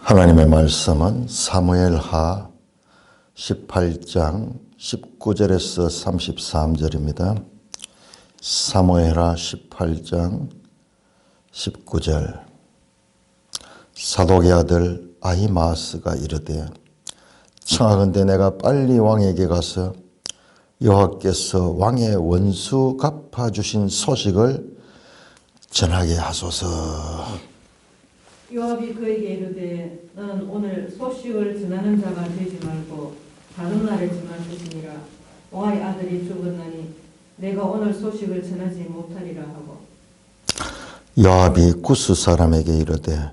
하나님의 말씀은 사무엘하 18장 19절에서 33절입니다. 사무엘하 18장 19절. 사독의 아들 아히마아스가 이르되 청하건대 내가 빨리 왕에게 가서 여호와께서 왕의 원수 갚아주신 소식을 전하게 하소서. 요압이 그에게 이르되 너는 오늘 소식을 전하는 자가 되지 말고 다른 날에 전할 것이니라. 왕의 아들이 죽었나니 내가 오늘 소식을 전하지 못하리라 하고. 요압이 구스 사람에게 이르되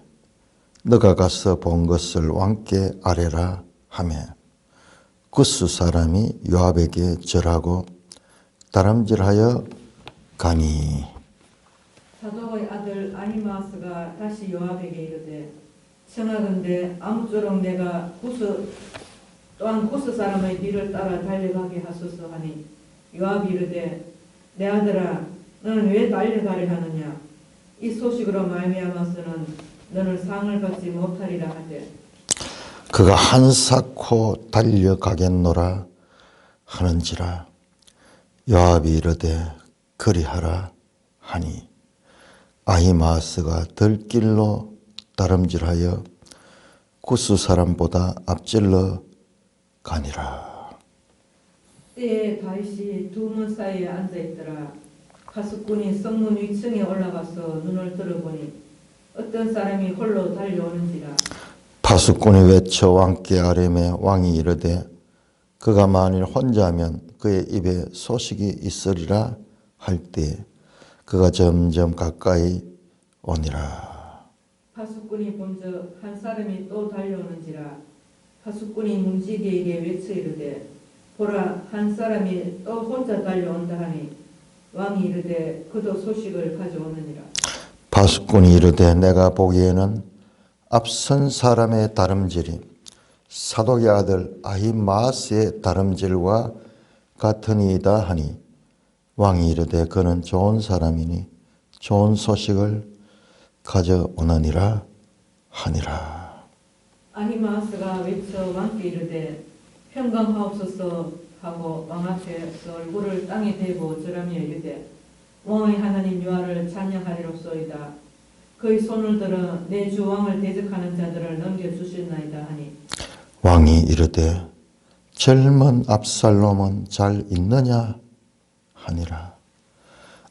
너가 가서 본 것을 왕께 아뢰라 하매 구스 사람이 요압에게 절하고 다름질하여 가니. 사독의 아들 아히마아스가 다시 요압에게 이르되 청하건대 아무쪼록 내가 또한 구스 사람의 뒤를 따라 달려가게 하소서 하니 요압이 이르되 내 아들아 너는 왜 달려가려 하느냐. 이 소식으로 말미암아서는 너는 상을 받지 못하리라 하되 그가 한사코 달려가겠노라 하는지라. 요압이 이르되 그리하라 하니 아히마아스가 들길로 다름질하여 구스 사람보다 앞질러 가니라. 때에 다윗이 두 문 사이에 앉아있더라. 파수꾼이 성문 위층에 올라가서 눈을 들어보니 어떤 사람이 홀로 달려오는지라. 파수꾼이 외쳐 왕께 아뢰매 왕이 이르되 그가 만일 혼자면 그의 입에 소식이 있으리라 할 때 그가 점점 가까이 오니라. 파수꾼이 본즉 한 사람이 또 달려오는지라. 파수꾼이 문지기에게 외쳐 이르되 보라 한 사람이 또 혼자 달려온다 하니 왕이 이르되 그도 소식을 가져오느니라. 파수꾼이 이르되 내가 보기에는 앞선 사람의 다름질이 사독의 아들 아히마아스의 다름질과 같으니이다 하니 왕이 이르되 그는 좋은 사람이니 좋은 소식을 가져오느니라 하니라. 아히마아스가 외쳐 왕께 이르되 평강하옵소서 하고 왕 앞에서 얼굴을 땅에 대고 절하며 이르되 왕의 하나님 여호와를 찬양하리로소이다. 그의 손을 들어 내 주 왕을 대적하는 자들을 넘겨주셨나이다 하니 왕이 이르되 젊은 압살롬은 잘 있느냐 하니라.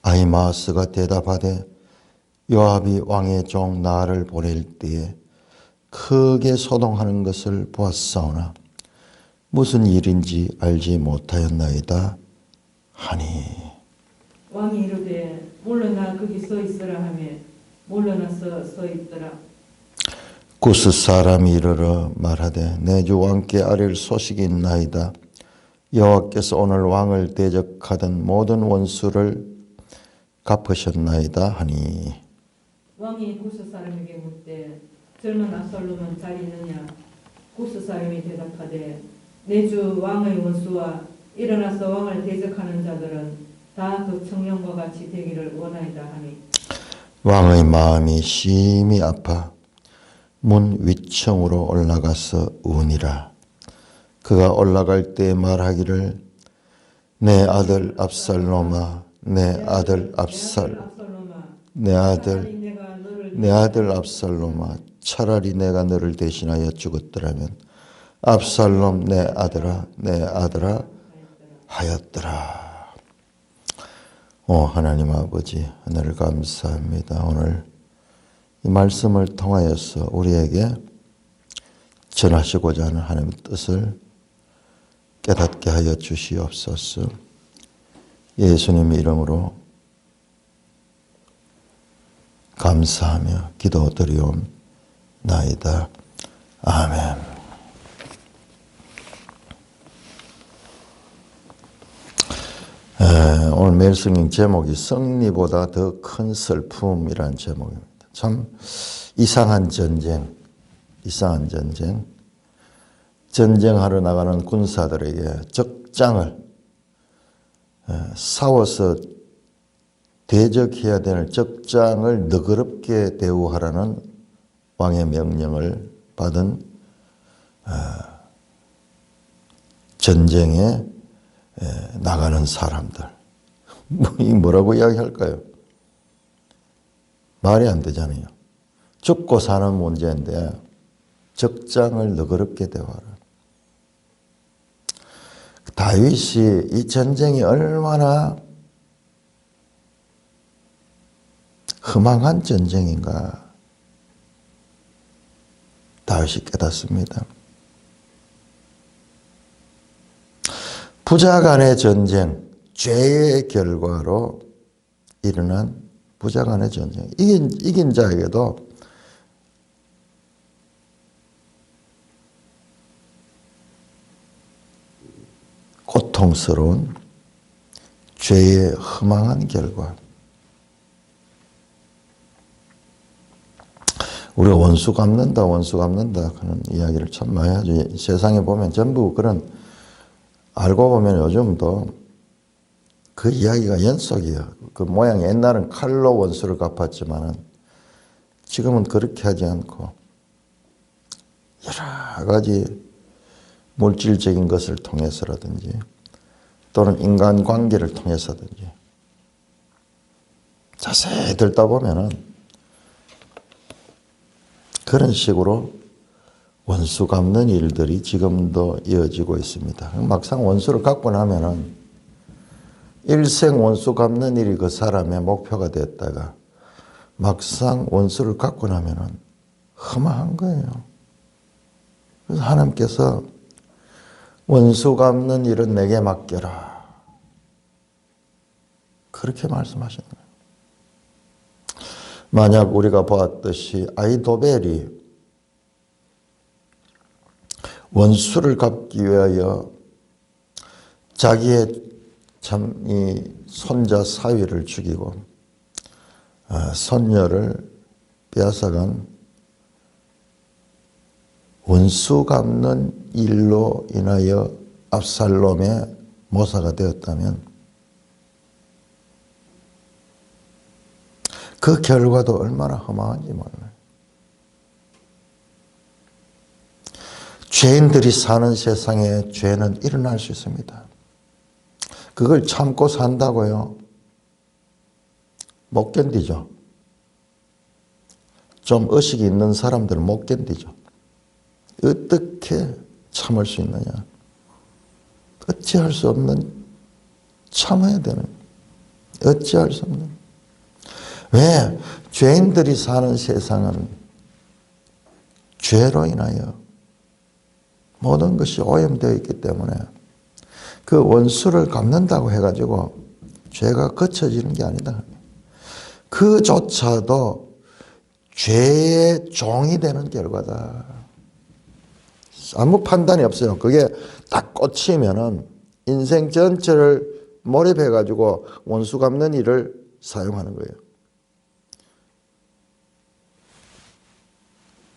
아히마아스가 대답하되 요압이 왕의 종 나를 보낼 때에 크게 소동하는 것을 보았사오나 무슨 일인지 알지 못하였나이다 하니. 왕이 이르되 물러나 거기 서 있으라 하며 물러나서 서 있더라. 구스 사람이 이르러 말하되 내 주 왕께 아뢰 소식이 있나이다. 여호와께서 오늘 왕을 대적하던 모든 원수를 갚으셨나이다 하니. 왕이 구스 사람에게 묻되 젊은 압살롬은 잘 있느냐. 구스 사람이 대답하되 내 주 왕의 원수와 일어나서 왕을 대적하는 자들은 다 그 청년과 같이 되기를 원하이다 하니. 왕의 마음이 심히 아파 문 위층으로 올라가서 우니라. 그가 올라갈 때 말하기를 내 아들 압살롬아 내 아들 압살롬아 차라리 내가 너를 대신하여 죽었더라면 압살롬 내 아들아 하였더라. 하나님 아버지 하늘을 감사합니다. 오늘 이 말씀을 통하여서 우리에게 전하시고자 하는 하나님의 뜻을 깨닫게 하여 주시옵소서. 예수님의 이름으로 감사하며 기도드리옵나이다. 아멘. 오늘 매일 성경 제목이 승리보다 더 큰 슬픔이라는 제목입니다. 참 이상한 전쟁. 전쟁하러 나가는 군사들에게 적장을 싸워서 대적해야 되는 적장을 너그럽게 대우하라는 왕의 명령을 받은 전쟁에 나가는 사람들. 뭐라고 이야기할까요? 말이 안 되잖아요. 죽고 사는 문제인데 적장을 너그럽게 대화를. 다윗이 이 전쟁이 얼마나 흠망한 전쟁인가 다윗이 깨닫습니다. 부자 간의 전쟁, 죄의 결과로 일어난 부자 간의 전쟁. 이긴 자에게도 고통스러운 죄의 흠망한 결과. 우리가 원수 갚는다 하는 이야기를 참 많이 하죠. 세상에 보면 전부 그런, 알고 보면 요즘도 그 이야기가 연속이에요. 그 모양이 옛날은 칼로 원수를 갚았지만은 지금은 그렇게 하지 않고 여러 가지 물질적인 것을 통해서라든지 또는 인간관계를 통해서든지 자세히 듣다 보면은 그런 식으로 원수 갚는 일들이 지금도 이어지고 있습니다. 막상 원수를 갚고 나면은 일생 원수 갚는 일이 그 사람의 목표가 됐다가 막상 원수를 갚고 나면은 험한 거예요. 그래서 하나님께서 원수 갚는 일은 내게 맡겨라. 그렇게 말씀하시는 거예요. 만약 우리가 보았듯이 아히도벨이 원수를 갚기 위하여 자기의 참 이 손자 사위를 죽이고 손녀를 빼앗아간 원수 갚는 일로 인하여 압살롬의 모사가 되었다면 그 결과도 얼마나 험한지 몰라요. 죄인들이 사는 세상에 죄는 일어날 수 있습니다. 그걸 참고 산다고요? 못 견디죠. 좀 의식이 있는 사람들은 못 견디죠. 어떻게 참을 수 있느냐? 어찌할 수 없는, 참아야 되는, 어찌할 수 없는. 왜? 죄인들이 사는 세상은 죄로 인하여 모든 것이 오염되어 있기 때문에 그 원수를 갚는다고 해가지고 죄가 거쳐지는 게 아니다. 그조차도 죄의 종이 되는 결과다. 아무 판단이 없어요. 그게 딱 꽂히면은 인생 전체를 몰입해가지고 원수 갚는 일을 사용하는 거예요.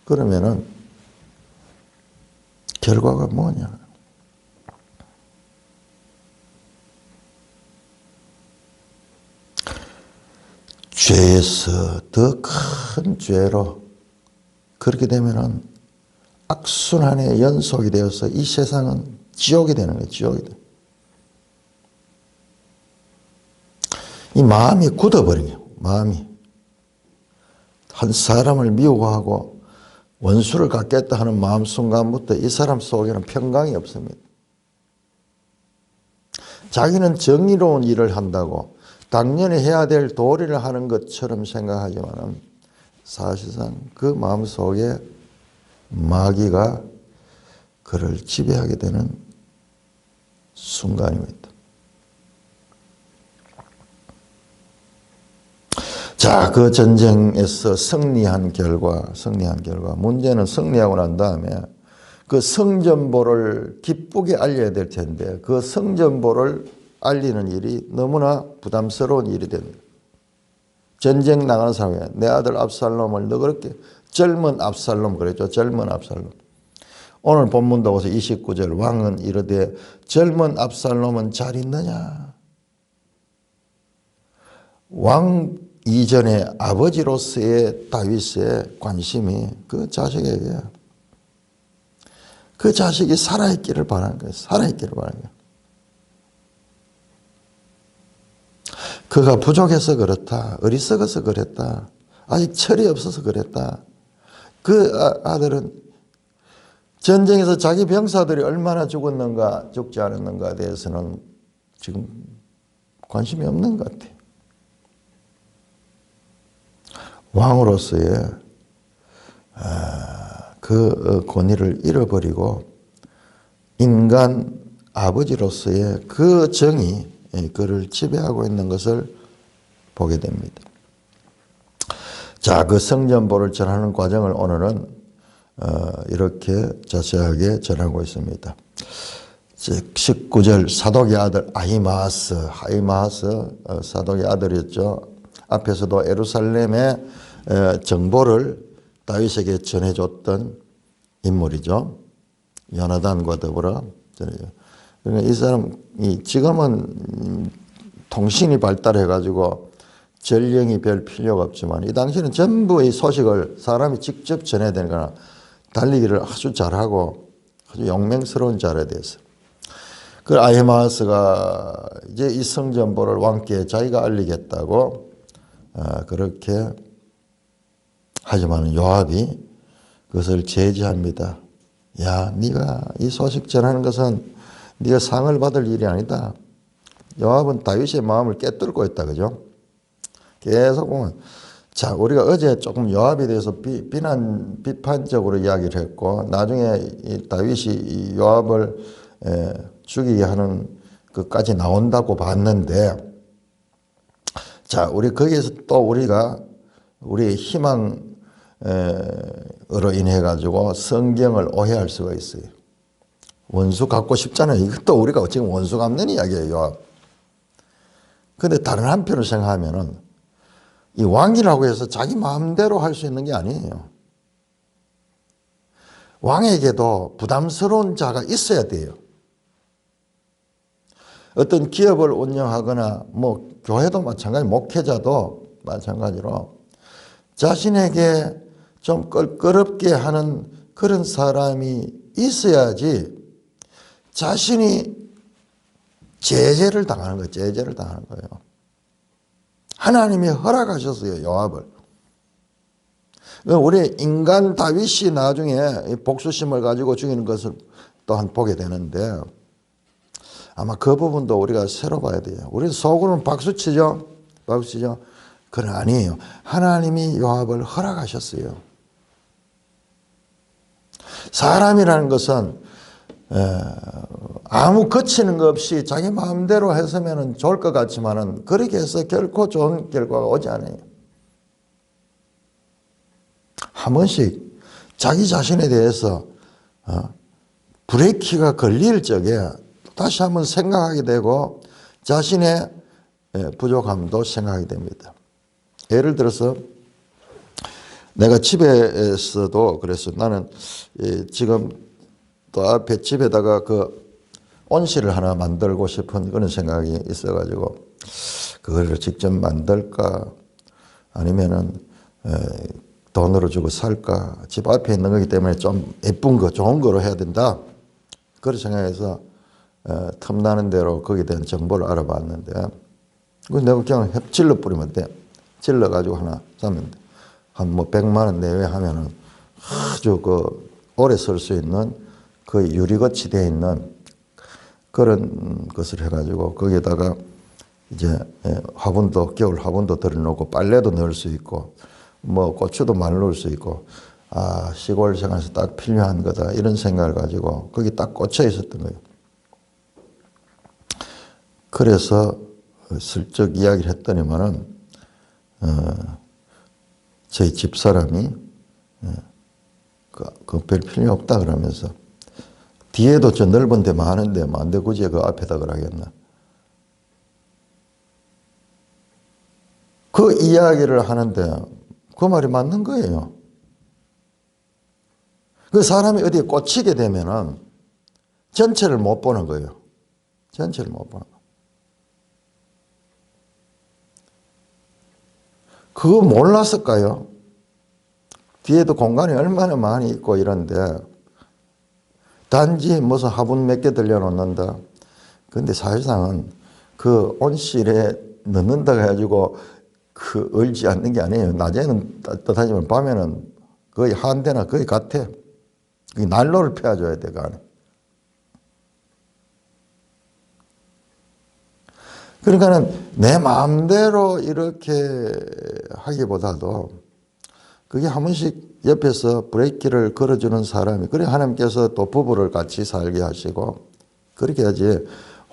그러면은 결과가 뭐냐? 죄에서 더 큰 죄로 그렇게 되면은 악순환의 연속이 되어서 이 세상은 지옥이 되는 거예요. 지옥이 돼. 이 마음이 굳어버린 거예요. 마음이. 한 사람을 미워하고 원수를 갚겠다 하는 마음 순간부터 이 사람 속에는 평강이 없습니다. 자기는 정의로운 일을 한다고 당연히 해야 될 도리를 하는 것처럼 생각하지만 사실상 그 마음속에 마귀가 그를 지배하게 되는 순간입니다. 자, 그 전쟁에서 승리한 결과, 문제는 승리하고 난 다음에 그 성전보를 기쁘게 알려야 될 텐데 그 성전보를 알리는 일이 너무나 부담스러운 일이 됩니다. 전쟁 나가는 사람이 내 아들 압살롬을 너 그렇게 젊은 압살롬 그랬죠. 젊은 압살롬. 오늘 본문도 보세요. 29절 왕은 이르되 젊은 압살롬은 잘 있느냐? 왕 이전에 아버지로서의 다윗의 관심이 그 자식에게 그 자식이 살아있기를 바라는 거예요. 살아있기를 바라는 거예요. 그가 부족해서 그렇다. 어리석어서 그랬다. 아직 철이 없어서 그랬다. 그 아들은 전쟁에서 자기 병사들이 얼마나 죽었는가 죽지 않았는가에 대해서는 지금 관심이 없는 것 같아요. 왕으로서의 그 권위를 잃어버리고 인간 아버지로서의 그 정이 그를 지배하고 있는 것을 보게 됩니다. 자, 그 성전보를 전하는 과정을 오늘은 이렇게 자세하게 전하고 있습니다. 19절 사독의 아들 아히마아스 사독의 아들이었죠. 앞에서도 예루살렘의 정보를 다윗에게 전해줬던 인물이죠. 요나단과 더불어 전해줘. 그러니까 이 사람이 지금은 통신이 발달해가지고 전령이 별 필요가 없지만 이 당시에는 전부 이 소식을 사람이 직접 전해야 되니까 달리기를 아주 잘하고 아주 용맹스러운 자리에 대해서. 그 아히마아스가 이제 이 성전보를 왕께 자기가 알리겠다고 그렇게 하지만 요압이 그것을 제지합니다. 야, 네가 이 소식 전하는 것은 네가 상을 받을 일이 아니다. 요압은 다윗의 마음을 꿰뚫고 있다, 그죠? 계속 보면, 자, 우리가 어제 조금 요압에 대해서 비판적으로 이야기를 했고, 나중에 이 다윗이 이 요압을 죽이게 하는 것까지 나온다고 봤는데, 자, 우리 거기에서 또 우리가 우리의 희망으로 인해 가지고 성경을 오해할 수가 있어요. 원수 갚고 싶잖아요. 이것도 우리가 지금 원수 갚는 이야기예요, 요압. 근데 다른 한편으로 생각하면은 이 왕이라고 해서 자기 마음대로 할 수 있는 게 아니에요. 왕에게도 부담스러운 자가 있어야 돼요. 어떤 기업을 운영하거나 뭐 교회도 마찬가지, 목회자도 마찬가지로 자신에게 좀 껄끄럽게 하는 그런 사람이 있어야지 자신이 제재를 당하는 거예요. 제재를 당하는 거예요. 하나님이 허락하셨어요, 요압을. 우리 인간 다윗이 나중에 복수심을 가지고 죽이는 것을 또한 보게 되는데 아마 그 부분도 우리가 새로 봐야 돼요. 우리 속으로는 박수치죠? 박수치죠? 그건 아니에요. 하나님이 요압을 허락하셨어요. 사람이라는 것은 아무 거치는 것 없이 자기 마음대로 했으면 좋을 것 같지만은 그렇게 해서 결코 좋은 결과가 오지 않아요. 한 번씩 자기 자신에 대해서 브레이크가 걸릴 적에 다시 한번 생각하게 되고 자신의 부족함도 생각하게 됩니다. 예를 들어서 내가 집에서도 그래서 나는 지금 또 앞에 집에다가 그 온실을 하나 만들고 싶은 그런 생각이 있어가지고 그거를 직접 만들까 아니면은 돈으로 주고 살까. 집 앞에 있는 거기 때문에 좀 예쁜 거 좋은 거로 해야 된다. 그런 생각해서 틈나는 대로 거기에 대한 정보를 알아봤는데 그래서 내가 그냥 찔러 뿌리면 돼. 찔러가지고 하나 사면 돼. 한 뭐 100만 원 내외 하면은 아주 그 오래 쓸 수 있는 그 유리같이 되어 있는 그런 것을 해가지고 거기에다가 이제 화분도 겨울 화분도 들여놓고 빨래도 넣을 수 있고 뭐 고추도 많이 넣을 수 있고 시골 생활에서 딱 필요한 거다 이런 생각을 가지고 거기 딱 꽂혀 있었던 거예요. 그래서 슬쩍 이야기를 했더니만은 저희 집사람이 그 별 필요 없다 그러면서 뒤에도 저 넓은 데 많은데 만데 굳이 그 앞에다 그러겠나. 그 이야기를 하는데 그 말이 맞는 거예요. 그 사람이 어디에 꽂히게 되면은 전체를 못 보는 거예요. 전체를 못 보는 거예요. 그거 몰랐을까요? 뒤에도 공간이 얼마나 많이 있고 이런데 단지 무슨 화분 몇 개 들려놓는다. 근데 사실상은 그 온실에 넣는다 해가지고 그 얼지 않는 게 아니에요. 낮에는 따뜻하지만 밤에는 거의 한대나 거의 같아. 난로를 펴줘야 돼, 그 안에. 그러니까는 내 마음대로 이렇게 하기보다도 그게 한 번씩 옆에서 브레이크를 걸어주는 사람이, 그래 하나님께서 또 부부를 같이 살게 하시고 그렇게 해야지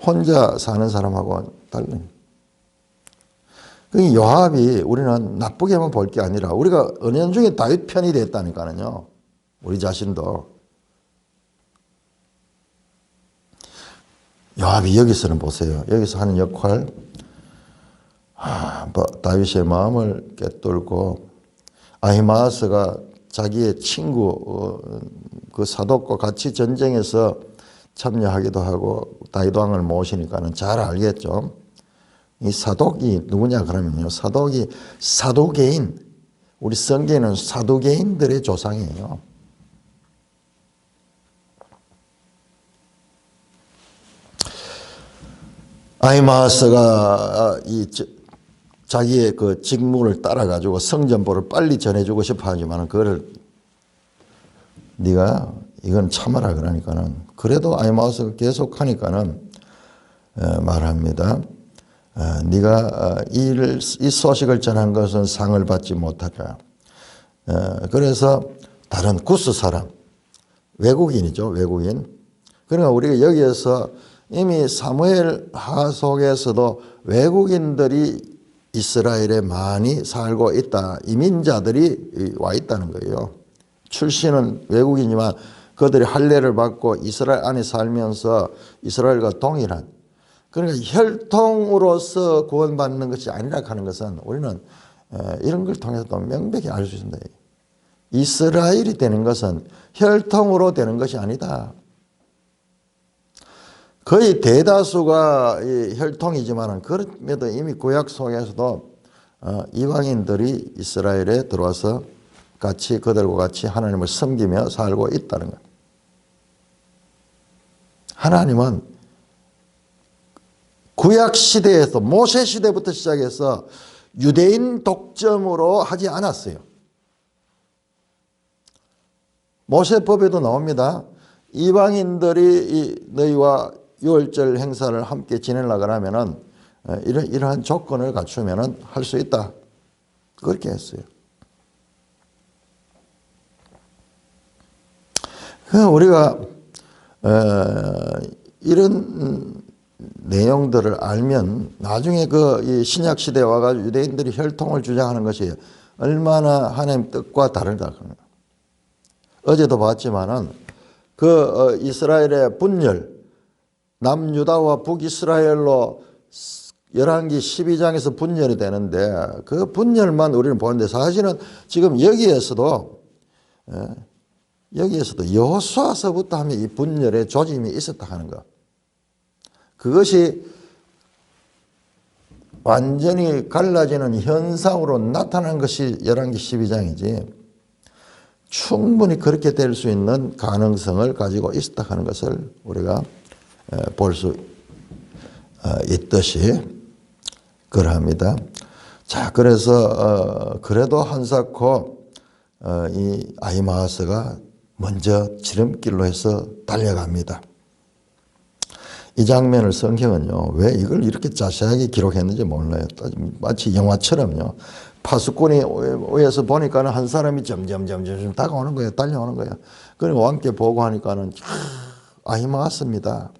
혼자 사는 사람하고 달라요. 그 요압이 우리는 나쁘게만 볼 게 아니라 우리가 은연중에 다윗 편이 됐다니까요. 우리 자신도. 요압이 여기서는 보세요. 여기서 하는 역할, 다윗의 마음을 꿰뚫고 아히마아스가 자기의 친구 그 사독과 같이 전쟁에서 참여하기도 하고 다윗 왕을 모시니까는 잘 알겠죠. 이 사독이 누구냐 그러면요. 사독이 사두개인, 우리 성경에는 사두개인들의 조상이에요. 아히마아스가 자기의 그 직무를 따라가지고 성전보를 빨리 전해주고 싶어 하지만 그거를 네가 이건 참아라 그러니까는, 그래도 아히마아스가 계속 하니까는 말합니다. 네가 이 소식을 전한 것은 상을 받지 못하라. 그래서 다른 구스 사람, 외국인이죠, 외국인. 그러니까 우리가 여기에서 이미 사무엘 하 속에서도 외국인들이 이스라엘에 많이 살고 있다. 이민자들이 와 있다는 거예요. 출신은 외국이지만 그들이 할례를 받고 이스라엘 안에 살면서 이스라엘과 동일한, 그러니까 혈통으로서 구원받는 것이 아니라 하는 것은 우리는 이런 걸 통해서도 명백히 알 수 있습니다. 이스라엘이 되는 것은 혈통으로 되는 것이 아니다. 거의 대다수가 혈통이지만 그럼에도 이미 구약 속에서도 이방인들이 이스라엘에 들어와서 같이 그들과 같이 하나님을 섬기며 살고 있다는 것. 하나님은 구약 시대에서 모세 시대부터 시작해서 유대인 독점으로 하지 않았어요. 모세법에도 나옵니다. 이방인들이 너희와 유월절 행사를 함께 지내려고 하면은 이러한 조건을 갖추면은 할 수 있다. 그렇게 했어요. 우리가 이런 내용들을 알면 나중에 이 신약 시대에 와가지고 유대인들이 혈통을 주장하는 것이 얼마나 하나님 뜻과 다르다. 어제도 봤지만은 이스라엘의 분열, 남유다와 북이스라엘로 열왕기 12장에서 분열이 되는데 그 분열만 우리는 보는데 사실은 지금 여기에서도 여호수아서부터 하면 이 분열의 조짐이 있었다 하는 것. 그것이 완전히 갈라지는 현상으로 나타난 것이 열왕기 12장이지 충분히 그렇게 될 수 있는 가능성을 가지고 있었다 하는 것을 우리가 볼 수 있듯이 그러합니다. 자, 그래서 그래도 한사코 이 아히마아스가 먼저 지름길로 해서 달려갑니다. 이 장면을 성경은요, 왜 이걸 이렇게 자세하게 기록했는지 몰라요. 마치 영화처럼요. 파수꾼이 위에서 보니까는 한 사람이 점점 다가오는 거예요. 달려오는 거예요. 그리고 왕께 보고하니까는 아히마아스입니다.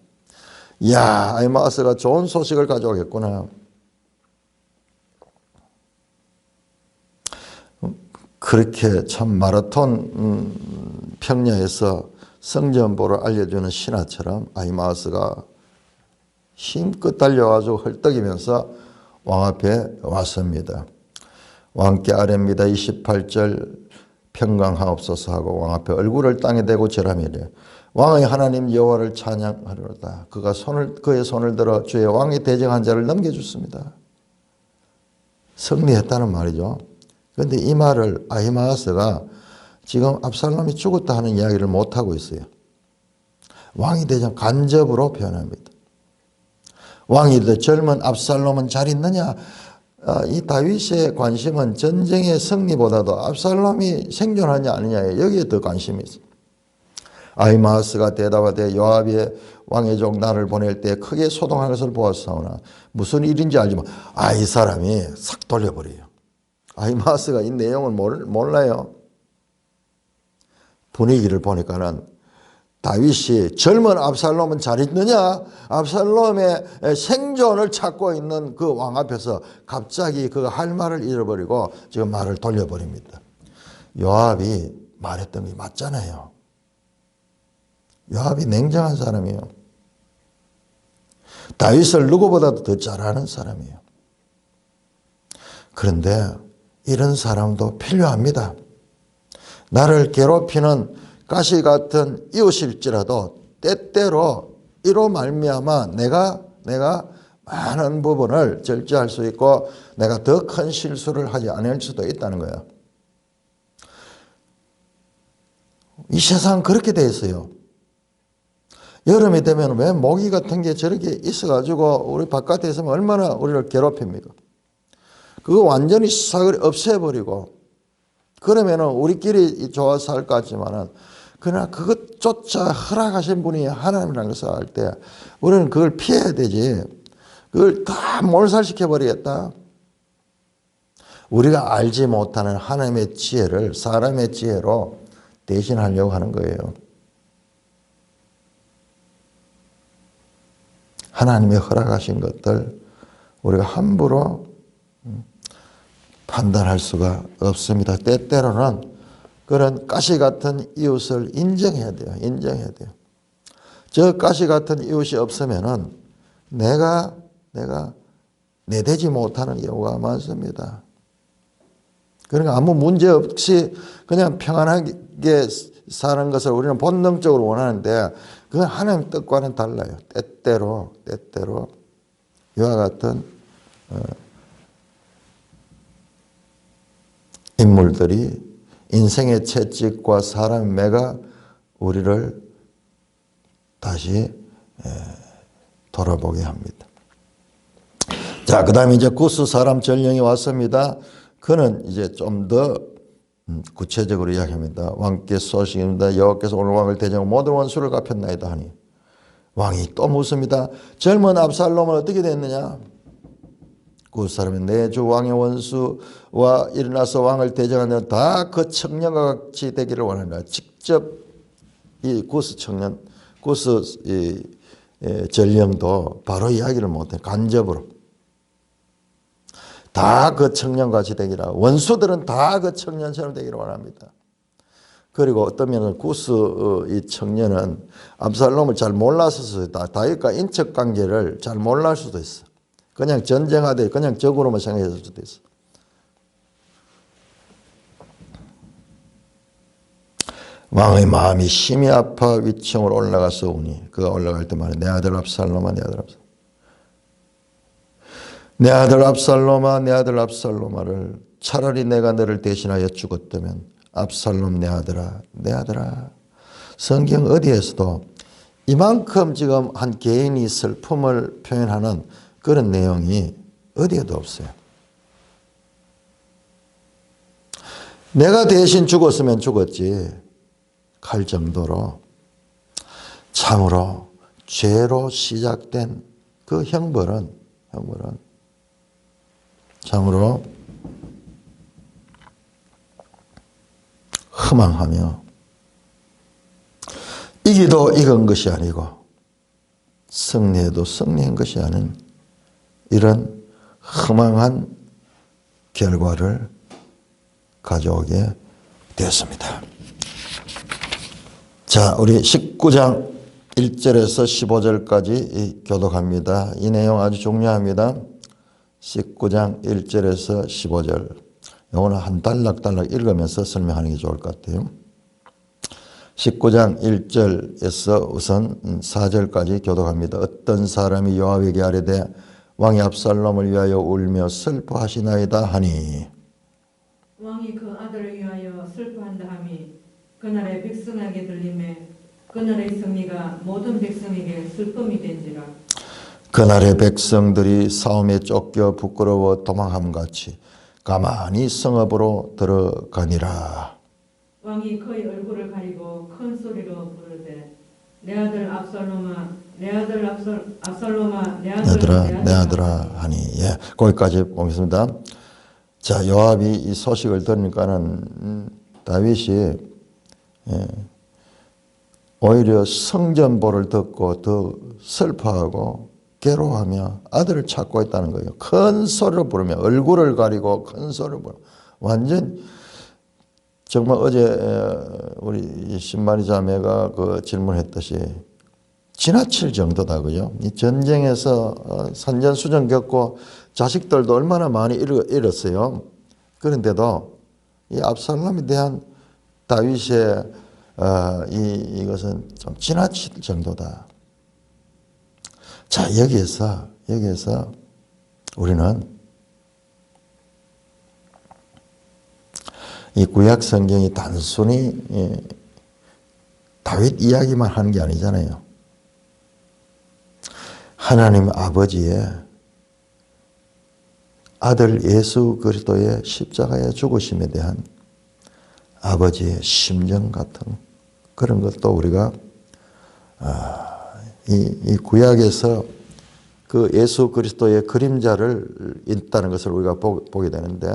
이야, 아히마아스가 좋은 소식을 가져오겠구나. 그렇게 참 마라톤 평야에서 성전보를 알려주는 신하처럼 아히마아스가 힘껏 달려가지고 헐떡이면서 왕 앞에 왔습니다. 왕께 아뢰입니다. 28절 평강하옵소서 하고 왕 앞에 얼굴을 땅에 대고 절하미래. 왕의 하나님 여호와를 찬양하리로다. 그가 그의 손을 들어 주의 왕이 대적한 자를 넘겨줬습니다. 승리했다는 말이죠. 그런데 이 말을 아히마아스가 지금 압살롬이 죽었다 하는 이야기를 못하고 있어요. 왕이 되자 간접으로 표현합니다. 왕이 되자 젊은 압살롬은 잘 있느냐? 이 다윗의 관심은 전쟁의 승리보다도 압살롬이 생존하냐 아니냐에 여기에 더 관심이 있어요. 아히마아스가 대답하되 요압이 왕의 종 나를 보낼 때 크게 소동한 것을 보았사오나 무슨 일인지 알지만 이 사람이 싹 돌려버려요. 아히마아스가 이 내용을 몰라요. 분위기를 보니까는 다윗이 젊은 압살롬은 잘 있느냐? 압살롬의 생존을 찾고 있는 그 왕 앞에서 갑자기 그 할 말을 잃어버리고 지금 말을 돌려버립니다. 요압이 말했던 게 맞잖아요. 요압이 냉정한 사람이에요. 다윗을 누구보다도 더 잘 아는 사람이에요. 그런데 이런 사람도 필요합니다. 나를 괴롭히는 가시 같은 이웃일지라도 때때로 이로 말미암아 내가 많은 부분을 절제할 수 있고 내가 더 큰 실수를 하지 않을 수도 있다는 거예요. 이 세상 그렇게 돼 있어요. 여름이 되면 왜 모기 같은 게 저렇게 있어가지고 우리 바깥에 있으면 얼마나 우리를 괴롭힙니까? 그거 완전히 싹을 없애버리고 그러면은 우리끼리 좋아서 살 것 같지만은 그러나 그것조차 허락하신 분이 하나님이라는 것을 알 때 우리는 그걸 피해야 되지. 그걸 다 몰살시켜 버리겠다. 우리가 알지 못하는 하나님의 지혜를 사람의 지혜로 대신하려고 하는 거예요. 하나님의 허락하신 것들 우리가 함부로 판단할 수가 없습니다. 때때로는 그런 가시 같은 이웃을 인정해야 돼요. 인정해야 돼요. 저 가시 같은 이웃이 없으면은 내가 내되지 못하는 경우가 많습니다. 그러니까 아무 문제 없이 그냥 평안하게 사는 것을 우리는 본능적으로 원하는데 그건 하나님 뜻과는 달라요. 때때로 이와 같은 인물들이 인생의 채찍과 사람의 매가 우리를 다시 돌아보게 합니다. 자, 그 다음에 이제 구스 사람 전령이 왔습니다. 그는 이제 좀 더 구체적으로 이야기합니다. 왕께 소식입니다. 여호와께서 오늘 왕을 대적하고 모든 원수를 갚았나이다 하니 왕이 또 묻습니다. 젊은 압살롬은 어떻게 됐느냐? 그 사람이 내 주 왕의 원수와 일어나서 왕을 대적하는 다 그 청년과 같이 되기를 원한다. 직접 이 구스 청년, 구스 전령도 바로 이야기를 못해. 간접으로. 다 그 청년같이 되기라. 원수들은 다 그 청년처럼 되기를 원합니다. 그리고 어떤 면은 구스 이 청년은 압살롬을 잘 몰랐을 수도 있다. 다윗과 인척 관계를 잘 몰랄 수도 있어. 그냥 전쟁하되 그냥 적으로만 생각했을 수도 있어. 왕의 마음이 심히 아파 위층으로 올라가서 오니 그가 올라갈 때마다 내 아들 압살롬아 내 아들 압살롬아 내 아들 압살롬아 내 아들 압살롬아를 차라리 내가 너를 대신하여 죽었다면 압살롬 내 아들아 내 아들아. 성경 어디에서도 이만큼 지금 한 개인이 슬픔을 표현하는 그런 내용이 어디에도 없어요. 내가 대신 죽었으면 죽었지 할 정도로 참으로 죄로 시작된 그 형벌은 참으로 허망하며 이기도 이긴 것이 아니고 승리해도 승리한 것이 아닌 이런 허망한 결과를 가져오게 되었습니다. 자, 우리 19장 1절에서 15절까지 교독합니다. 이 내용 아주 중요합니다. 19장 1절에서 15절. 이거는 한 단락단락 읽으면서 설명하는 게 좋을 것 같아요. 19장 1절에서 우선 4절까지 교독합니다. 어떤 사람이 요압에게 아뢰되 왕이 압살롬을 위하여 울며 슬퍼하시나이다 하니 왕이 그 아들을 위하여 슬퍼한다 함이 그날에 백성에게 들림에 그날의 승리가 모든 백성에게 슬픔이 된지라. 그날의 백성들이 싸움에 쫓겨 부끄러워 도망함같이 가만히 성읍으로 들어가니라. 왕이 그의 얼굴을 가리고 큰 소리로 부르되 내 아들 압살롬아, 내 아들 압살롬아, 내 아들 내 아들아 하니. 예, 거기까지 보겠습니다. 자, 요압이 이 소식을 들으니까는 다윗이 오히려 성전보를 듣고 더 슬퍼하고 괴로워하며 아들을 찾고 있다는 거예요. 큰 소리로 부르며 얼굴을 가리고 큰 소리로 부르며 완전 정말 어제 우리 신마리 자매가 그 질문했듯이 지나칠 정도다, 그죠? 이 전쟁에서 산전수전 겪고 자식들도 얼마나 많이 잃었어요. 그런데도 이 압살롬에 대한 다윗의 이것은 좀 지나칠 정도다. 자, 여기에서 우리는 이 구약 성경이 단순히 다윗 이야기만 하는 게 아니잖아요. 하나님 아버지의 아들 예수 그리스도의 십자가의 죽으심에 대한 아버지의 심정 같은 그런 것도 우리가 이 구약에서 그 예수 그리스도의 그림자를 있다는 것을 우리가 보게 되는데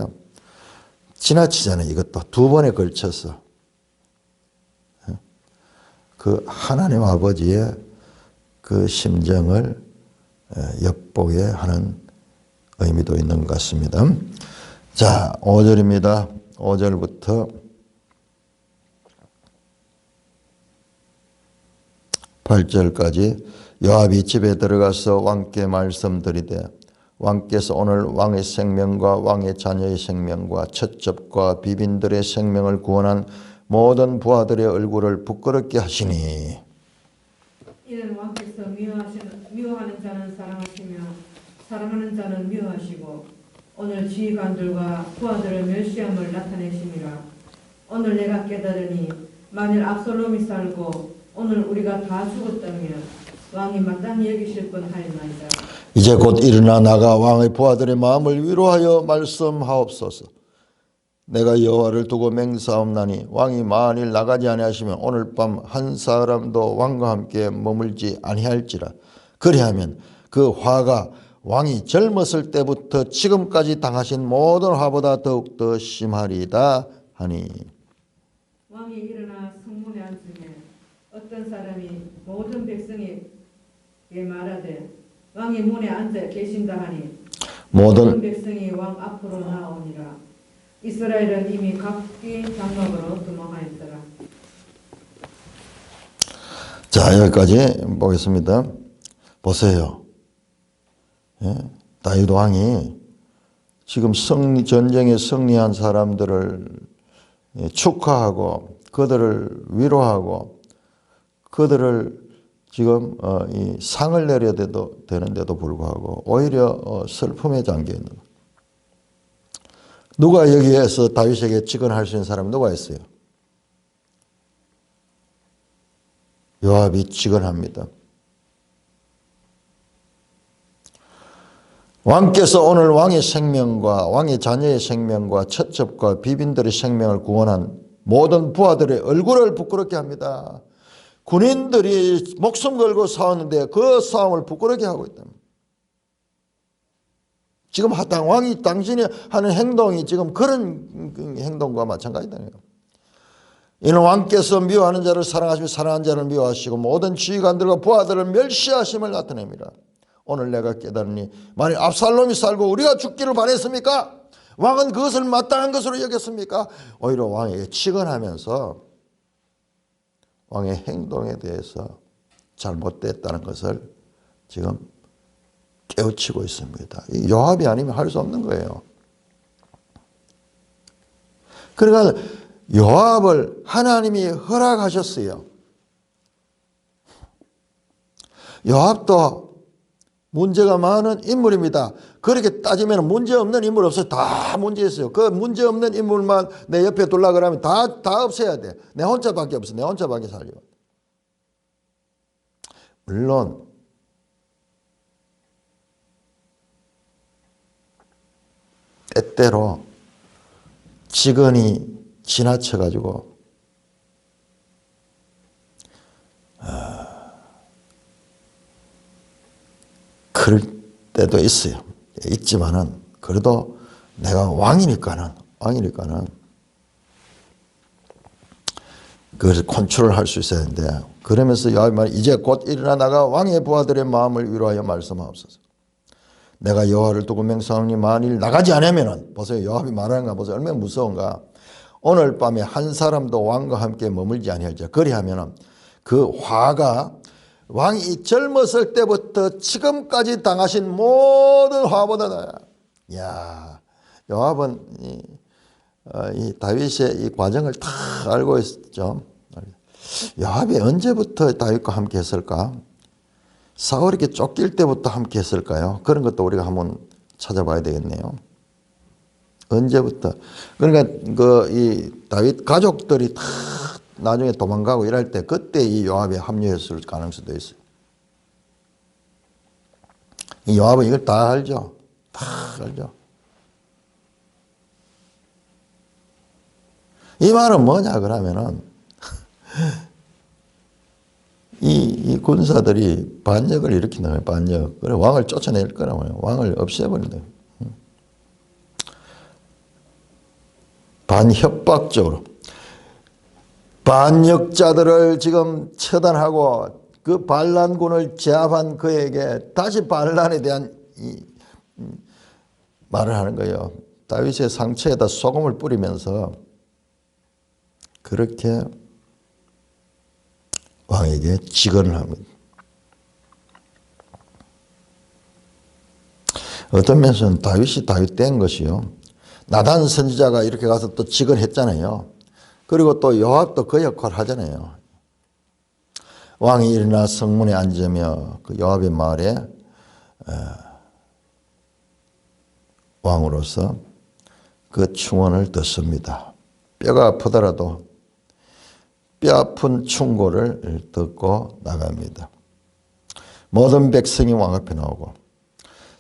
지나치잖아요. 이것도 두 번에 걸쳐서 그 하나님 아버지의 그 심정을 엿보게 하는 의미도 있는 것 같습니다. 자, 5절입니다. 5절부터 8절까지 요압이 집에 들어가서 왕께 말씀드리되 왕께서 오늘 왕의 생명과 왕의 자녀의 생명과 첩첩과 비빈들의 생명을 구원한 모든 부하들의 얼굴을 부끄럽게 하시니 이는 왕께서 미워하는 자는 사랑하시며 사랑하는 자는 미워하시고 오늘 지휘관들과 부하들을 멸시함을 나타내심이라. 오늘 내가 깨달으니 만일 압살롬이 살고 오늘 우리가 다 죽었다면 왕이 마땅히 여기실 뻔하리나이다. 이제 곧 일어나 나가 왕의 부하들의 마음을 위로하여 말씀하옵소서. 내가 여호와를 두고 맹세하옵나니 왕이 만일 나가지 아니하시면 오늘 밤 한 사람도 왕과 함께 머물지 아니할지라. 그리하면 그 화가 왕이 젊었을 때부터 지금까지 당하신 모든 화보다 더욱더 심하리이다 하니. 왕이 일어나 성문에 앉으며 어떤 사람이 모든 백성에게 말하되 왕이 문에 앉아 계신다 하니 모든 백성이 왕 앞으로 나오니라. 이스라엘은 이미 각기 장막으로 도망하였더라. 자, 여기까지 보겠습니다. 보세요. 다윗 왕이 지금 전쟁에 승리한 사람들을 축하하고 그들을 위로하고 그들을 지금 이 상을 내려야 되는데도 불구하고 오히려 슬픔에 잠겨 있는 것. 누가 여기에서 다윗에게 직언할 수 있는 사람이 누가 있어요? 요압이 직언합니다. 왕께서 오늘 왕의 생명과 왕의 자녀의 생명과 첩첩과 비빈들의 생명을 구원한 모든 부하들의 얼굴을 부끄럽게 합니다. 군인들이 목숨 걸고 싸웠는데 그 싸움을 부끄럽게 하고 있다. 지금 왕이 당신이 하는 행동이 지금 그런 행동과 마찬가지다. 이는 왕께서 미워하는 자를 사랑하시며 사랑하는 자를 미워하시고 모든 지휘관들과 부하들을 멸시하심을 나타냅니다. 오늘 내가 깨달으니 만일 압살롬이 살고 우리가 죽기를 바랬습니까? 왕은 그것을 마땅한 것으로 여겼습니까? 오히려 왕에게 직언하면서 왕의 행동에 대해서 잘못됐다는 것을 지금 깨우치고 있습니다. 요압이 아니면 할 수 없는 거예요. 그러니까 요압을 하나님이 허락하셨어요. 요압도 문제가 많은 인물입니다. 그렇게 따지면 문제 없는 인물 없어요. 다 문제 있어요. 그 문제 없는 인물만 내 옆에 둘라 그러면 다 없애야 돼. 내 혼자밖에 없어. 내 혼자밖에 살려. 물론 때때로 직언이 지나쳐가지고 그럴 때도 있어요. 있지만은 그래도 내가 왕이니까는 그것을 컨트롤할 수 있어야 하는데, 그러면서 요압이 말 이제 곧 일어나 나가 왕의 부하들의 마음을 위로하여 말씀하옵소서. 내가 여호와를 두고 맹세하노니 만일 나가지 않으면은, 보세요, 요압이 말하는 거 보세요, 얼마나 무서운가. 오늘 밤에 한 사람도 왕과 함께 머물지 아니할지라. 그리하면은 그 화가 왕이 젊었을 때부터 지금까지 당하신 모든 화보다 나아요. 야, 요압은 이 다윗의 이 과정을 다 알고 있었죠. 요압이 언제부터 다윗과 함께 했을까? 사울에게 쫓길 때부터 함께 했을까요? 그런 것도 우리가 한번 찾아봐야 되겠네요. 언제부터? 그러니까 이 다윗 가족들이 다 나중에 도망가고 이럴 때 그때 이 요압에 합류했을 가능성도 있어요. 이 요압은 이걸 다 알죠. 다 알죠. 이 말은 뭐냐 그러면은 이 군사들이 반역을 일으킨다 거예요. 반역. 그래 왕을 쫓아낼 거라고요. 왕을 없애버린다. 반협박적으로 반역자들을 지금 처단하고 그 반란군을 제압한 그에게 다시 반란에 대한 말을 하는 거예요. 다윗의 상처에다 소금을 뿌리면서 그렇게 왕에게 직언을 합니다. 어떤 면에서는 다윗이 다윗된 것이요. 나단 선지자가 이렇게 가서 또 직언했잖아요. 그리고 또 요압도 그 역할을 하잖아요. 왕이 일어나 성문에 앉으며 그 요압의 말에 왕으로서 그 충언을 듣습니다. 뼈가 아프더라도 뼈 아픈 충고를 듣고 나갑니다. 모든 백성이 왕 앞에 나오고,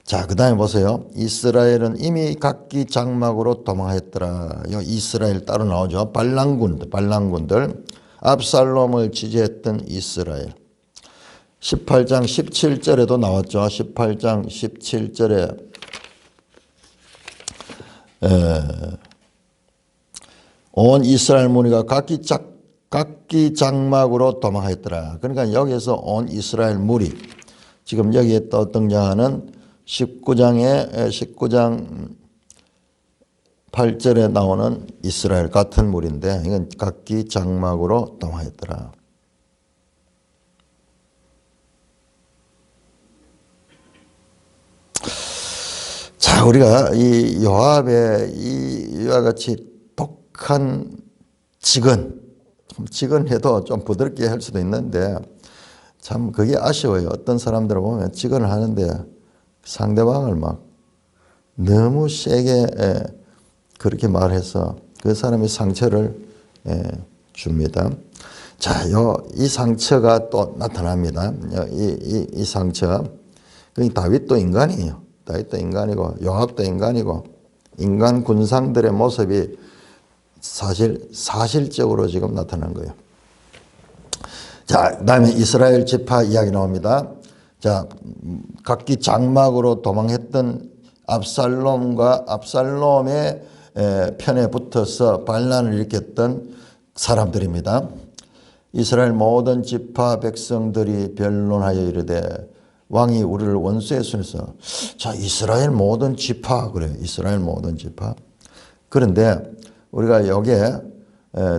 자, 그 다음에 보세요. 이스라엘은 이미 각기 장막으로 도망했더라. 이스라엘 따로 나오죠. 반란군들. 압살롬을 지지했던 이스라엘. 18장 17절에도 나왔죠. 18장 17절에 온 이스라엘 무리가 각기 장막으로 도망했더라. 그러니까 여기에서 온 이스라엘 무리, 지금 여기에 또 등장하는 19장 8절에 나오는 이스라엘 같은 무리인데, 이건 각기 장막으로 도망했더라. 자, 우리가 이 요압의 이와 같이 독한 직언해도 좀 부드럽게 할 수도 있는데, 참 그게 아쉬워요. 어떤 사람들을 보면 직언을 하는데 상대방을 막 너무 세게 그렇게 말해서 그 사람의 상처를 줍니다. 자, 이 상처가 또 나타납니다. 이 상처. 다윗도 인간이에요. 다윗도 인간이고 요압도 인간이고, 인간 군상들의 모습이 사실적으로 지금 나타난 거예요. 자, 그다음에 이스라엘 지파 이야기 나옵니다. 자, 각기 장막으로 도망했던 압살롬의 편에 붙어서 반란을 일으켰던 사람들입니다. 이스라엘 모든 지파 백성들이 변론하여 이르되 왕이 우리를 원수의 손에서, 자, 이스라엘 모든 지파, 그래요. 이스라엘 모든 지파. 그런데 우리가 여기에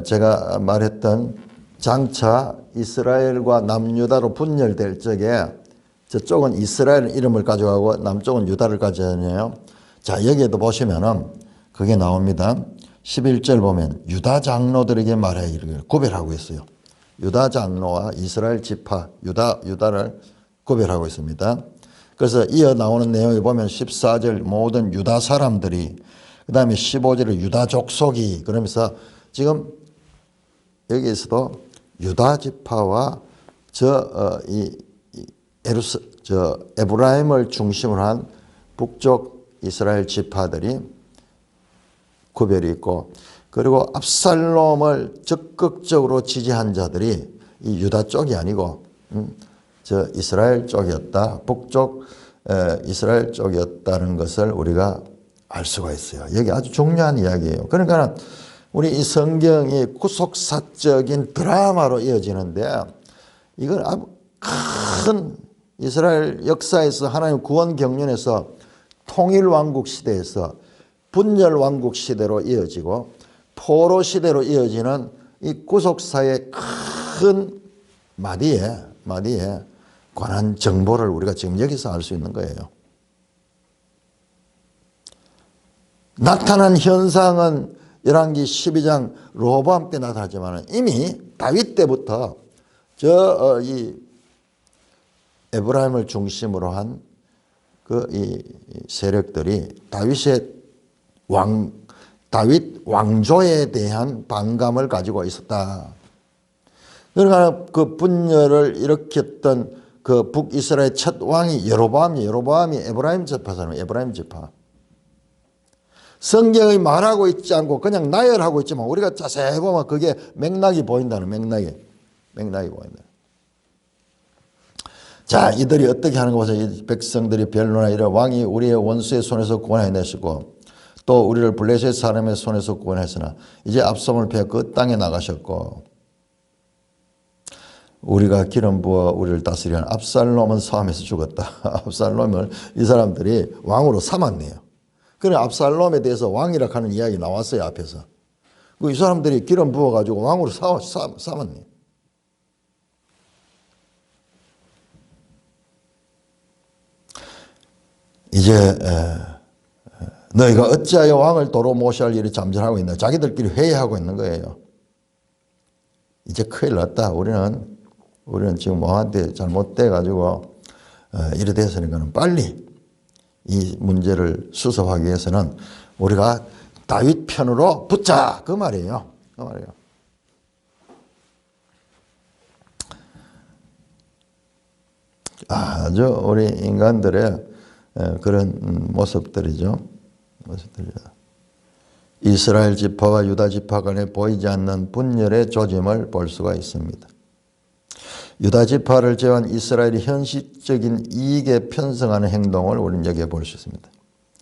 제가 말했던 장차 이스라엘과 남유다로 분열될 적에 저쪽은 이스라엘 이름을 가져가고 남쪽은 유다를 가져가네요. 자, 여기에도 보시면은 그게 나옵니다. 11절 보면 유다 장로들에게 말하여 이르기를, 구별하고 있어요. 유다 장로와 이스라엘 지파, 유다를 구별하고 있습니다. 그래서 이어 나오는 내용을 보면 14절 모든 유다 사람들이, 그 다음에 15절에 유다 족속이, 그러면서 지금 여기에서도 유다 지파와 이 에브라임을 중심으로 한 북쪽 이스라엘 지파들이 구별이 있고, 그리고 압살롬을 적극적으로 지지한 자들이 이 유다 쪽이 아니고 이스라엘 쪽이었다. 북쪽 이스라엘 쪽이었다는 것을 우리가 알 수가 있어요. 여기 아주 중요한 이야기예요. 그러니까 우리 이 성경이 구속사적인 드라마로 이어지는데, 이건 아주 큰 이스라엘 역사에서 하나님 구원 경륜에서 통일왕국 시대에서 분열왕국 시대로 이어지고 포로 시대로 이어지는 이 구속사의 큰 마디에 관한 정보를 우리가 지금 여기서 알 수 있는 거예요. 나타난 현상은 열왕기 12장 르호보암 때 나타났지만 이미 다윗 때부터 이 에브라임을 중심으로 한 이 세력들이 다윗 왕조에 대한 반감을 가지고 있었다. 그러니까 그 분열을 일으켰던 그 북이스라엘 첫 왕이 여로보암이 에브라임 지파 사람이에요. 에브라임 지파. 성경이 말하고 있지 않고 그냥 나열하고 있지만 우리가 자세히 보면 그게 맥락이 보인다는 맥락이 보인다. 자, 이들이 어떻게 하는 거 보세요. 이 백성들이 변론하이라 왕이 우리의 원수의 손에서 구원해내시고 또 우리를 블레셋 사람의 손에서 구원했으나 이제 압살롬을 패하 그 땅에 나가셨고 우리가 기름 부어 우리를 다스리는 압살롬은 싸움에서 죽었다. 압살롬을 이 사람들이 왕으로 삼았네요. 그래 압살롬에 대해서 왕이라 하는 이야기 나왔어요. 앞에서. 이 사람들이 기름 부어가지고 왕으로 삼았네요. 이제 너희가 어찌하여 왕을 도로 모시할 일이 잠잠하고 있나. 자기들끼리 회의하고 있는 거예요. 이제 큰일 났다. 우리는 지금 왕한테 잘못돼 가지고 이래 됐으니까는 빨리 이 문제를 수습하기 위해서는 우리가 다윗 편으로 붙자 그 말이에요. 아주 우리 인간들의 그런 모습들이죠. 이스라엘 지파와 유다 지파 간에 보이지 않는 분열의 조짐을 볼 수가 있습니다. 유다 지파를 제외한 이스라엘이 현실적인 이익에 편성하는 행동을 우리는 여기에 볼 수 있습니다.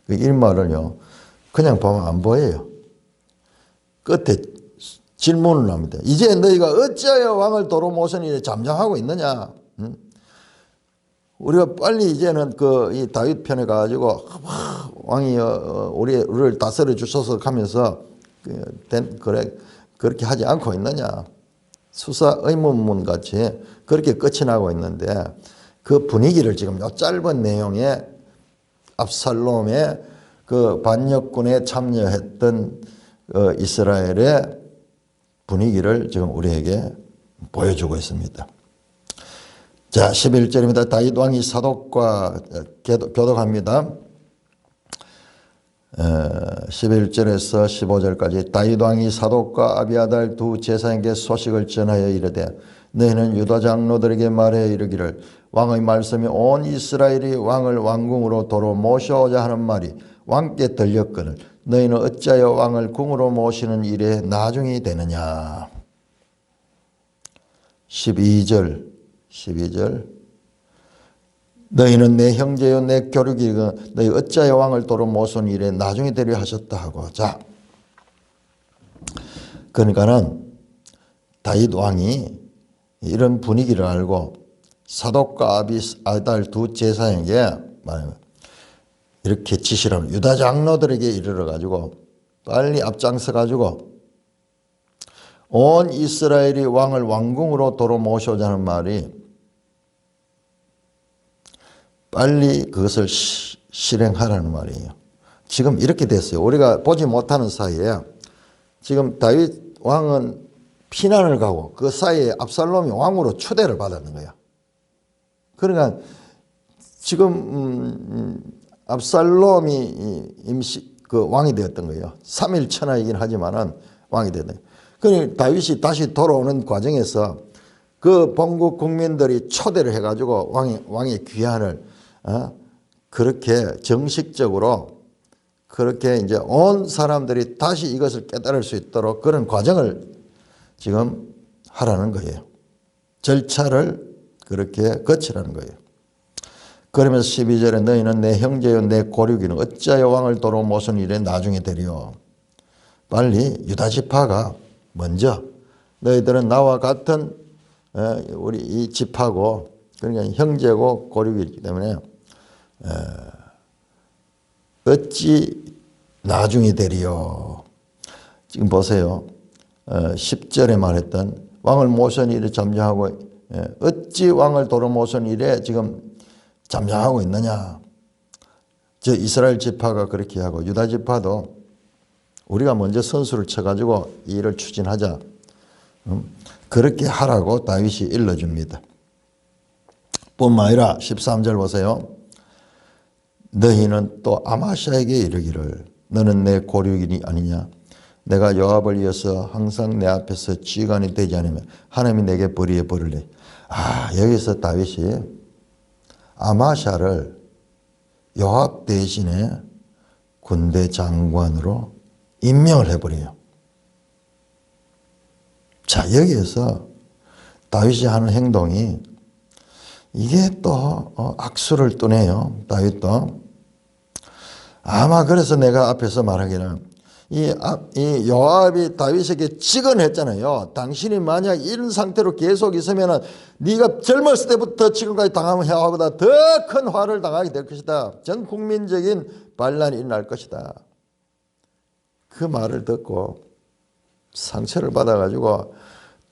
그 일말을요, 그냥 보면 안 보여요. 끝에 질문을 합니다. 이제 너희가 어찌하여 왕을 도로 모시니 잠잠하고 있느냐? 우리가 빨리 이제는 이 다윗 편에 가가지고 왕이 우리를 다스려 주소서 하면서 그렇게 하지 않고 있느냐. 수사 의문문 같이 그렇게 끝이 나고 있는데 그 분위기를 지금 요 짧은 내용에 압살롬의 그 반역군에 참여했던 이스라엘의 분위기를 지금 우리에게 보여주고 있습니다. 자, 11절입니다. 다윗 왕이 사독과 교독합니다. 11절에서 15절까지 다윗 왕이 사독과 아비아달 두 제사장에게 소식을 전하여 이르되 너희는 유다 장로들에게 말하여 이르기를 왕의 말씀이 온 이스라엘이 왕을 왕궁으로 도로 모셔오자 하는 말이 왕께 들렸거늘 너희는 어찌하여 왕을 궁으로 모시는 일에 나중이 되느냐. 12절 너희는 내 형제요 내 교류기가 너희 어찌하여 왕을 도로 모순 일에 나중에 되려 하셨다 하고. 자, 그러니까는 다윗 왕이 이런 분위기를 알고 사독과 아비아달 두 제사장에게 이렇게 지시를 합니다. 유다 장로들에게 이르러 가지고 빨리 앞장서 가지고 온 이스라엘이 왕을 왕궁으로 도로 모셔오자는 말이 빨리 그것을 실행하라는 말이에요. 지금 이렇게 됐어요. 우리가 보지 못하는 사이에 지금 다윗 왕은 피난을 가고 그 사이에 압살롬이 왕으로 초대를 받았는 거야. 그러니까 지금 압살롬이 임시 그 왕이 되었던 거예요. 3일 천하이긴 하지만은 왕이 되었던 거예요. 그러니 다윗이 다시 돌아오는 과정에서 그 본국 국민들이 초대를 해가지고 왕의 귀환을 그렇게 정식적으로 그렇게 이제 온 사람들이 다시 이것을 깨달을 수 있도록 그런 과정을 지금 하라는 거예요. 절차를 그렇게 거치라는 거예요. 그러면서 12절에 너희는 내 형제요 내 고륙이는 어찌하여 왕을 도로 모순 일에 나중에 되리요. 빨리 유다 지파가 먼저 너희들은 나와 같은 우리 이 지파고 그러니까 형제고 고륙이기 때문에 어찌 나중에 되리요. 지금 보세요. 10절에 말했던 왕을 모순 일에 잠잠하고 어찌 왕을 도로 모순 일에 지금 잠잠하고 있느냐. 저 이스라엘 지파가 그렇게 하고 유다 지파도 우리가 먼저 선수를 쳐가지고 이 일을 추진하자. 그렇게 하라고 다윗이 일러줍니다. 뿐만 아니라 13절 보세요. 너희는 또 아마샤에게 이르기를 너는 내 고륙이니 아니냐. 내가 요압을 이어서 항상 내 앞에서 지휘관이 되지 않으면 하나님이 내게 벌이에 벌을 내. 여기서 다윗이 아마샤를 요압 대신에 군대 장관으로 임명을 해버려요. 자, 여기에서 다윗이 하는 행동이 이게 또 악수를 뜨네요. 다윗도. 아마 그래서 내가 앞에서 말하기는 이 요압이 다윗에게 직언했잖아요. 당신이 만약 이런 상태로 계속 있으면 네가 젊었을 때부터 지금까지 당하면 해와보다 더 큰 화를 당하게 될 것이다. 전 국민적인 반란이 일어날 것이다. 그 말을 듣고 상처를 받아가지고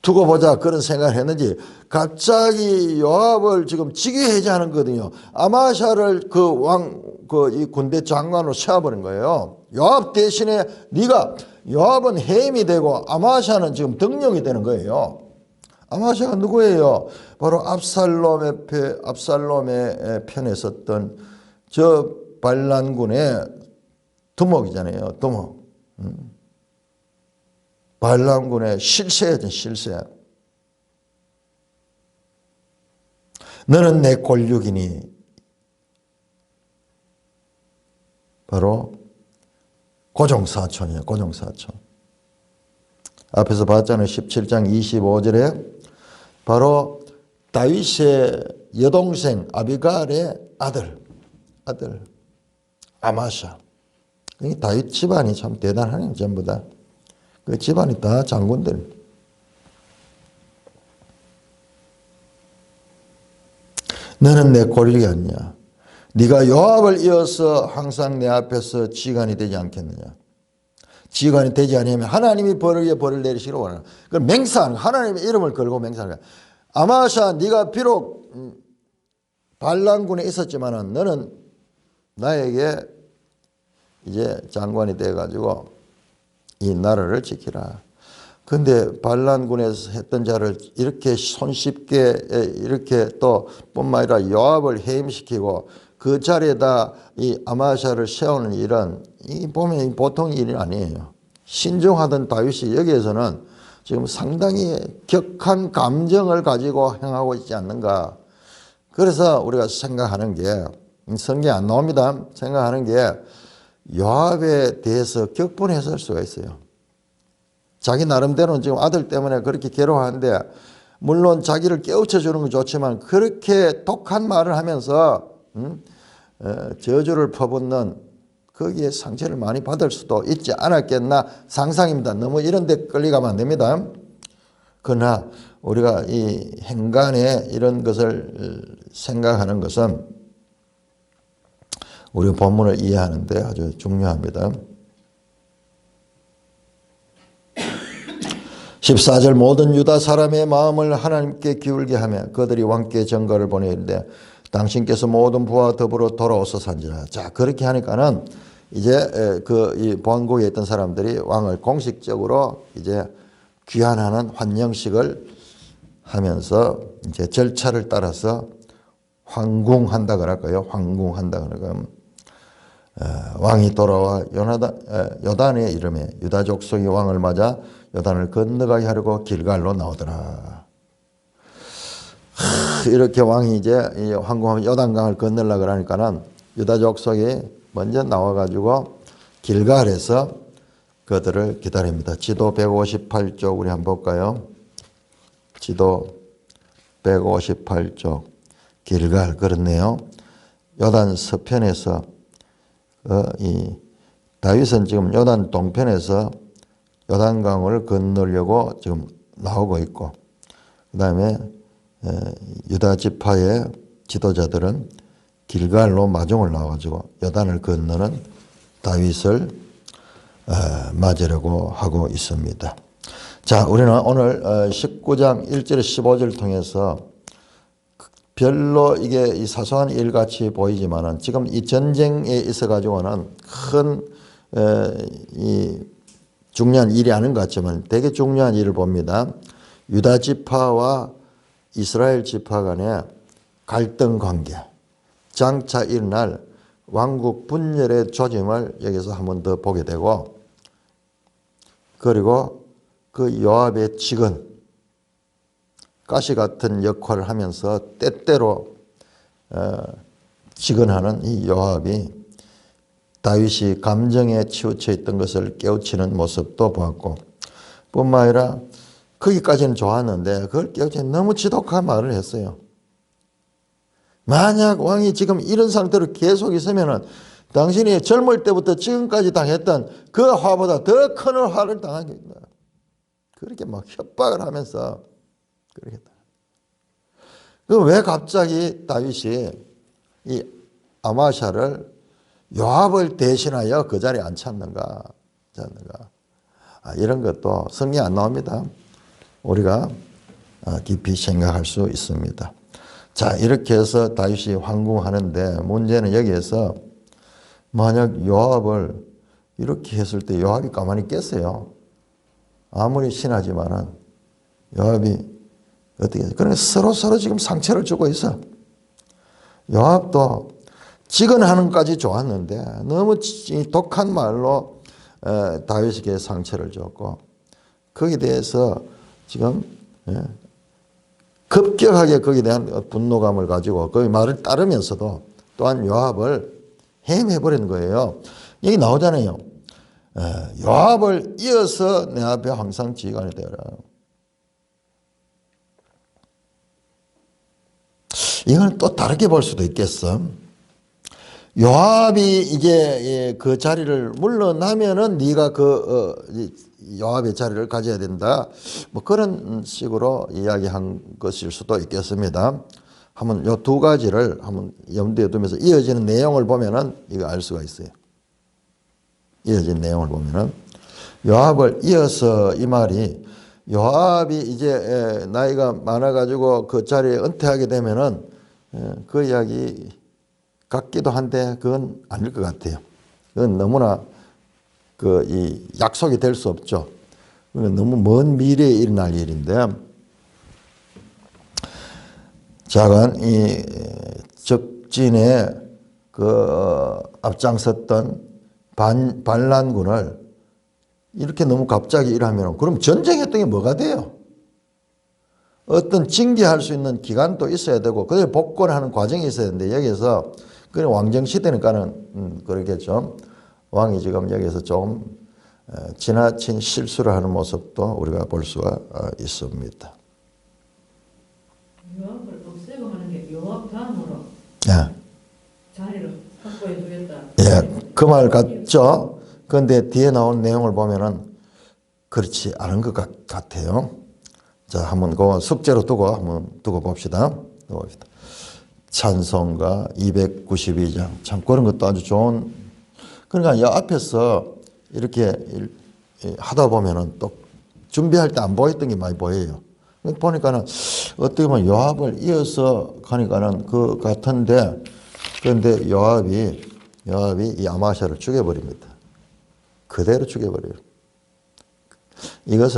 두고 보자 그런 생각을 했는지 갑자기 요압을 지금 즉위해제하는 거거든요. 아마샤를 이 군대 장관으로 세워버린 거예요. 요압 대신에 요압은 해임이 되고 아마샤는 지금 등용이 되는 거예요. 아마샤가 누구예요? 바로 압살롬의 편에 섰던 저 반란군의 두목이잖아요. 두목. 반란군의 실세였죠. 실세. 너는 내 권력이니 바로 고종사촌이에요. 고종사촌. 앞에서 봤잖아요. 17장 25절에 바로 다윗의 여동생 아비갈의 아들 아마샤. 다윗 집안이 참 대단하네요. 전부 다. 그 집안이 다 장군들. 너는 내 고륙이 아니냐. 네가 요압을 이어서 항상 내 앞에서 지휘관이 되지 않겠느냐. 지휘관이 되지 않으면 하나님이 벌을 내리시기를 원하는. 그걸 맹세하는 거야. 하나님의 이름을 걸고 맹세하는 거야. 아마샤 네가 비록 반란군에 있었지만은 너는 나에게 이제 장관이 돼가지고 이 나라를 지키라. 근데 반란군에서 했던 자를 이렇게 손쉽게 이렇게 또 뿐만 아니라 요압을 해임시키고 그 자리에다 이 아마샤를 세우는 일은 이 보면 보통 일이 아니에요. 신중하던 다윗이 여기에서는 지금 상당히 격한 감정을 가지고 행하고 있지 않는가. 그래서 우리가 생각하는 게 성경에 안 나옵니다. 생각하는 게 요압에 대해서 격분했을 수가 있어요. 자기 나름대로는 지금 아들 때문에 그렇게 괴로워하는데 물론 자기를 깨우쳐 주는 건 좋지만 그렇게 독한 말을 하면서 저주를 퍼붓는 거기에 상처를 많이 받을 수도 있지 않았겠나 상상입니다. 너무 이런 데 끌려가면 안 됩니다. 그러나 우리가 이 행간에 이런 것을 생각하는 것은 우리 본문을 이해하는데 아주 중요합니다. 14절 모든 유다 사람의 마음을 하나님께 기울게 하며 그들이 왕께 전가를 보내는데 당신께서 모든 부와 더불어 돌아오소서한지라. 자, 그렇게 하니까는 이제 이 본국에 있던 사람들이 왕을 공식적으로 이제 귀환하는 환영식을 하면서 이제 절차를 따라서 황궁한다 그럴까요? 황궁한다 그럴까요? 왕이 돌아와 요단의 이름에 유다 족속이 왕을 맞아 요단을 건너가게 하려고 길갈로 나오더라. 이렇게 왕이 이제 이 황궁하면 요단강을 건너려고 그러니까는 유다 족속이 먼저 나와가지고 길갈에서 그들을 기다립니다. 지도 158쪽 우리 한번 볼까요? 지도 158쪽 길갈 그렇네요. 요단 서편에서 이 다윗은 지금 요단 동편에서 요단강을 건너려고 지금 나오고 있고, 그 다음에 유다 지파의 지도자들은 길갈로 마중을 나와가지고 요단을 건너는 다윗을 맞으려고 하고 있습니다. 자, 우리는 오늘 19장 1절 15절을 통해서 별로 이게 이 사소한 일같이 보이지만은 지금 이 전쟁에 있어가지고는 큰 이 중요한 일이 아닌 것 같지만 되게 중요한 일을 봅니다. 유다 지파와 이스라엘 지파 간의 갈등 관계, 장차 일어날 왕국 분열의 조짐을 여기서 한 번 더 보게 되고, 그리고 그 요압의 직은 가시 같은 역할을 하면서 때때로 직언하는 이 요압이 다윗이 감정에 치우쳐 있던 것을 깨우치는 모습도 보았고, 뿐만 아니라 거기까지는 좋았는데 그걸 깨우치는 너무 지독한 말을 했어요. 만약 왕이 지금 이런 상태로 계속 있으면은 당신이 젊을 때부터 지금까지 당했던 그 화보다 더 큰 화를 당하겠다. 그렇게 막 협박을 하면서 그렇게. 그 왜 갑자기 다윗이 이 아마샤를 요압을 대신하여 그 자리에 앉혔는가? 이런 것도 성경에 안 나옵니다. 우리가 깊이 생각할 수 있습니다. 자, 이렇게 해서 다윗이 황궁하는데 문제는 여기에서 만약 요압을 이렇게 했을 때 요압이 가만히 있겠어요? 아무리 신하지만은 요압이 어떻게 해서 그러니까 서로 지금 상처를 주고 있어. 요압도 직언하는 것까지 좋았는데 너무 독한 말로 다윗에게 상처를 줬고, 거기에 대해서 지금 급격하게 거기에 대한 분노감을 가지고 그 말을 따르면서도 또한 요압을 해임해버리는 거예요. 여기 나오잖아요. 요압을 이어서 내 앞에 항상 지휘관이 되어라. 이건 또 다르게 볼 수도 있겠어. 요압이 이제 그 자리를 물러나면은 네가 요압의 자리를 가져야 된다. 뭐 그런 식으로 이야기한 것일 수도 있겠습니다. 한번 요 두 가지를 한번 염두에 두면서 이어지는 내용을 보면은 이거 알 수가 있어요. 이어진 내용을 보면은 요압을 이어서 이 말이 요압이 이제 나이가 많아가지고 그 자리에 은퇴하게 되면은 그 이야기 같기도 한데 그건 아닐 것 같아요. 그건 너무나 이 약속이 될 수 없죠. 너무 먼 미래에 일어날 일인데, 자간 이 적진에 앞장섰던 반란군을 이렇게 너무 갑자기 일하면 그럼 전쟁했던 게 뭐가 돼요? 어떤 징계할 수 있는 기간도 있어야 되고 그걸 복권하는 과정이 있어야 되는데 여기서 그런 왕정 시대니까는 그러겠죠. 왕이 지금 여기서 좀 지나친 실수를 하는 모습도 우리가 볼 수가 있습니다. 요압을 없애고 하는 게 요압 다음으로 자리를 확보해 주겠다. 예, 그 말 같죠. 그런데 뒤에 나온 내용을 보면은 그렇지 않은 것 같아요. 자, 한번 그 숙제로 한번 두고 봅시다. 찬송가 292장. 참 그런 것도 아주 좋은. 그러니까 이 앞에서 이렇게 하다 보면은 또 준비할 때 안 보였던 게 많이 보여요. 보니까는 어떻게 보면 요압을 이어서 가니까는 그 같은데, 그런데 요압이 이 아마샤를 죽여버립니다. 그대로 죽여버려요. 이것은